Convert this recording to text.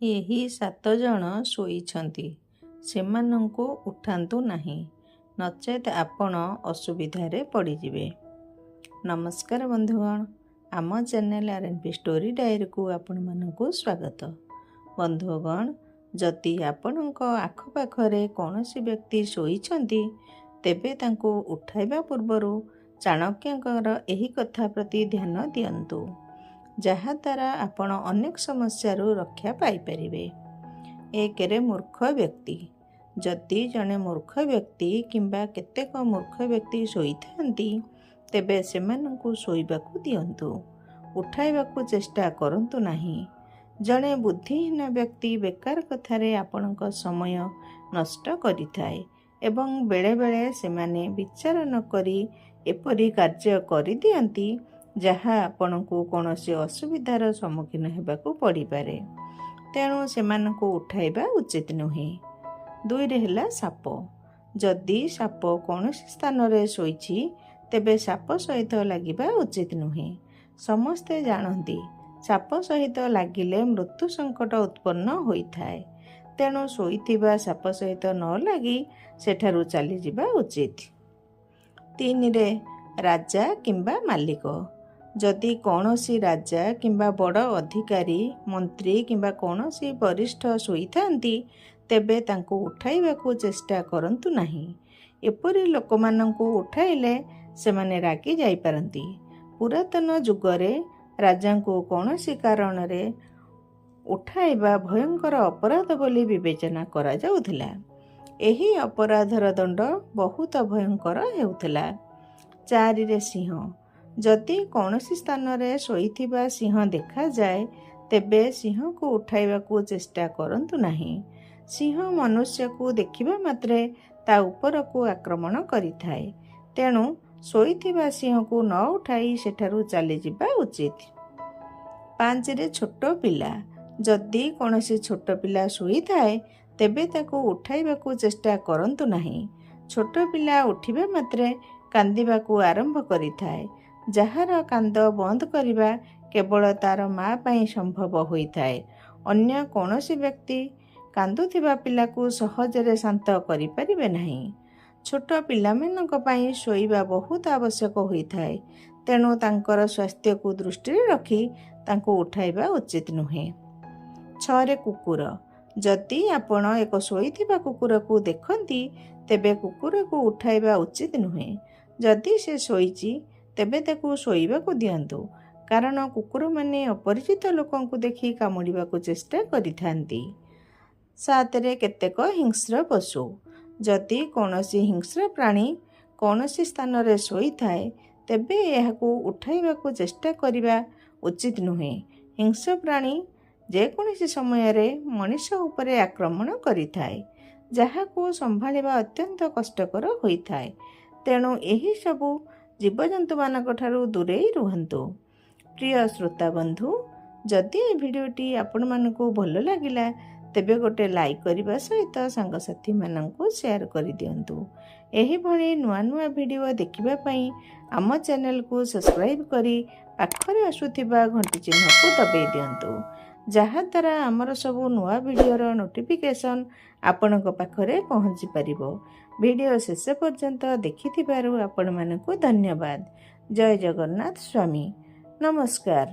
ଏହି 7 ଜଣ ଶୋଇଛନ୍ତି, ସେମାନଙ୍କୁ ଉଠାନ୍ତୁ ନାହିଁ, ନଚେତ୍ ଆପଣ ଅସୁବିଧାରେ ପଡ଼ିଯିବେ। ନମସ୍କାର ବନ୍ଧୁଗଣ, ଆମ ଚ୍ୟାନେଲ ଆର୍.ଏନ୍.ପି. ଷ୍ଟୋରି ଡାଏରୀକୁ ଆପଣମାନଙ୍କୁ ସ୍ୱାଗତ। ବନ୍ଧୁଗଣ, ଯଦି ଆପଣଙ୍କ ଆଖପାଖରେ କୌଣସି ବ୍ୟକ୍ତି ଶୋଇଛନ୍ତି, ତେବେ ତାଙ୍କୁ ଉଠାଇବା ପୂର୍ବରୁ ଚାଣକ୍ୟଙ୍କର ଏହି କଥା ପ୍ରତି ଧ୍ୟାନ ଦିଅନ୍ତୁ, ଯାହାଦ୍ୱାରା ଆପଣ ଅନେକ ସମସ୍ୟାରୁ ରକ୍ଷା ପାଇପାରିବେ। 1. ମୂର୍ଖ ବ୍ୟକ୍ତି। ଯଦି ଜଣେ ମୂର୍ଖ ବ୍ୟକ୍ତି କିମ୍ବା କେତେକ ମୂର୍ଖ ବ୍ୟକ୍ତି ଶୋଇଥାନ୍ତି, ତେବେ ସେମାନଙ୍କୁ ଶୋଇବାକୁ ଦିଅନ୍ତୁ, ଉଠାଇବାକୁ ଚେଷ୍ଟା କରନ୍ତୁ ନାହିଁ। ଜଣେ ବୁଦ୍ଧିହୀନ ବ୍ୟକ୍ତି ବେକାର କଥାରେ ଆପଣଙ୍କ ସମୟ ନଷ୍ଟ କରିଥାଏ ଏବଂ ବେଳେବେଳେ ସେମାନେ ବିଚାର ନକରି ଏପରି କାର୍ଯ୍ୟ କରିଦିଅନ୍ତି ଯାହା ଆପଣଙ୍କୁ କୌଣସି ଅସୁବିଧାର ସମ୍ମୁଖୀନ ହେବାକୁ ପଡ଼ିପାରେ। ତେଣୁ ସେମାନଙ୍କୁ ଉଠାଇବା ଉଚିତ ନୁହେଁ। 2. ହେଲା ସାପ। ଯଦି ସାପ କୌଣସି ସ୍ଥାନରେ ଶୋଇଛି, ତେବେ ସାପ ସହିତ ଲାଗିବା ଉଚିତ ନୁହେଁ। ସମସ୍ତେ ଜାଣନ୍ତି, ସାପ ସହିତ ଲାଗିଲେ ମୃତ୍ୟୁ ସଙ୍କଟ ଉତ୍ପନ୍ନ ହୋଇଥାଏ। ତେଣୁ ଶୋଇଥିବା ସାପ ସହିତ ନ ଲାଗି ସେଠାରୁ ଚାଲିଯିବା ଉଚିତ। 3. ରାଜା କିମ୍ବା ମାଲିକ। ଯଦି କୌଣସି ରାଜା କିମ୍ବା ବଡ଼ ଅଧିକାରୀ, ମନ୍ତ୍ରୀ କିମ୍ବା କୌଣସି ବରିଷ୍ଠ ଶୋଇଥାନ୍ତି, ତେବେ ତାଙ୍କୁ ଉଠାଇବାକୁ ଚେଷ୍ଟା କରନ୍ତୁ ନାହିଁ। ଏପରି ଲୋକମାନଙ୍କୁ ଉଠାଇଲେ ସେମାନେ ରାଗି ଯାଇପାରନ୍ତି। ପୁରାତନ ଯୁଗରେ ରାଜାଙ୍କୁ କୌଣସି କାରଣରେ ଉଠାଇବା ଭୟଙ୍କର ଅପରାଧ ବୋଲି ବିବେଚନା କରାଯାଉଥିଲା। ଏହି ଅପରାଧର ଦଣ୍ଡ ବହୁତ ଭୟଙ୍କର ହେଉଥିଲା। 4. ସିଂହ। ଯଦି କୌଣସି ସ୍ଥାନରେ ଶୋଇଥିବା ସିଂହ ଦେଖାଯାଏ, ତେବେ ସିଂହକୁ ଉଠାଇବାକୁ ଚେଷ୍ଟା କରନ୍ତୁ ନାହିଁ। ସିଂହ ମନୁଷ୍ୟକୁ ଦେଖିବା ମାତ୍ରେ ତା ଉପରକୁ ଆକ୍ରମଣ କରିଥାଏ। ତେଣୁ ଶୋଇଥିବା ସିଂହକୁ ନ ଉଠାଇ ସେଠାରୁ ଚାଲିଯିବା ଉଚିତ। 5. ଛୋଟ ପିଲା। ଯଦି କୌଣସି ଛୋଟ ପିଲା ଶୋଇଥାଏ, ତେବେ ତାକୁ ଉଠାଇବାକୁ ଚେଷ୍ଟା କରନ୍ତୁ ନାହିଁ। ଛୋଟ ପିଲା ଉଠିବା ମାତ୍ରେ କାନ୍ଦିବାକୁ ଆରମ୍ଭ କରିଥାଏ, ଯାହାର କାନ୍ଦ ବନ୍ଦ କରିବା କେବଳ ତାର ମା ପାଇଁ ସମ୍ଭବ ହୋଇଥାଏ। ଅନ୍ୟ କୌଣସି ବ୍ୟକ୍ତି କାନ୍ଦୁଥିବା ପିଲାକୁ ସହଜରେ ଶାନ୍ତ କରିପାରିବେ ନାହିଁ। ଛୋଟ ପିଲାମାନଙ୍କ ପାଇଁ ଶୋଇବା ବହୁତ ଆବଶ୍ୟକ ହୋଇଥାଏ, ତେଣୁ ତାଙ୍କର ସ୍ୱାସ୍ଥ୍ୟକୁ ଦୃଷ୍ଟିରେ ରଖି ତାଙ୍କୁ ଉଠାଇବା ଉଚିତ ନୁହେଁ। 6. କୁକୁର। ଯଦି ଆପଣ ଏକ ଶୋଇଥିବା କୁକୁରକୁ ଦେଖନ୍ତି, ତେବେ କୁକୁରକୁ ଉଠାଇବା ଉଚିତ ନୁହେଁ। ଯଦି ସେ ଶୋଇଛି, ତେବେ ତାକୁ ଶୋଇବାକୁ ଦିଅନ୍ତୁ, କାରଣ କୁକୁରମାନେ ଅପରିଚିତ ଲୋକଙ୍କୁ ଦେଖି କାମୁଡ଼ିବାକୁ ଚେଷ୍ଟା କରିଥାନ୍ତି। 7. କେତେକ ହିଂସ୍ର ପଶୁ। ଯଦି କୌଣସି ହିଂସ୍ର ପ୍ରାଣୀ କୌଣସି ସ୍ଥାନରେ ଶୋଇଥାଏ, ତେବେ ଏହାକୁ ଉଠାଇବାକୁ ଚେଷ୍ଟା କରିବା ଉଚିତ ନୁହେଁ। ହିଂସ୍ର ପ୍ରାଣୀ ଯେକୌଣସି ସମୟରେ ମଣିଷ ଉପରେ ଆକ୍ରମଣ କରିଥାଏ, ଯାହାକୁ ସମ୍ଭାଳିବା ଅତ୍ୟନ୍ତ କଷ୍ଟକର ହୋଇଥାଏ। ତେଣୁ ଏହିସବୁ ଜୀବଜନ୍ତୁମାନଙ୍କ ଠାରୁ ଦୂରେଇ ରୁହନ୍ତୁ। ପ୍ରିୟ ଶ୍ରୋତା ବନ୍ଧୁ, ଯଦି ଏ ଭିଡ଼ିଓଟି ଆପଣମାନଙ୍କୁ ଭଲ ଲାଗିଲା, ତେବେ ଗୋଟେ ଲାଇକ୍ କରିବା ସହିତ ସାଙ୍ଗସାଥିମାନଙ୍କୁ ସେୟାର କରିଦିଅନ୍ତୁ। ଏହିଭଳି ନୂଆ ନୂଆ ଭିଡ଼ିଓ ଦେଖିବା ପାଇଁ ଆମ ଚ୍ୟାନେଲକୁ ସବସ୍କ୍ରାଇବ୍ କରି ପାଖରେ ଆସୁଥିବା ଘଣ୍ଟି ଚିହ୍ନକୁ ଦବାଇ ଦିଅନ୍ତୁ, ଯାହାଦ୍ୱାରା ଆମର ସବୁ ନୂଆ ଭିଡ଼ିଓର ନୋଟିଫିକେସନ୍ ଆପଣଙ୍କ ପାଖରେ ପହଞ୍ଚି ପାରିବ। ଭିଡ଼ିଓ ଶେଷ ପର୍ଯ୍ୟନ୍ତ ଦେଖିଥିବାରୁ ଆପଣମାନଙ୍କୁ ଧନ୍ୟବାଦ। ଜୟ ଜଗନ୍ନାଥ ସ୍ୱାମୀ। ନମସ୍କାର।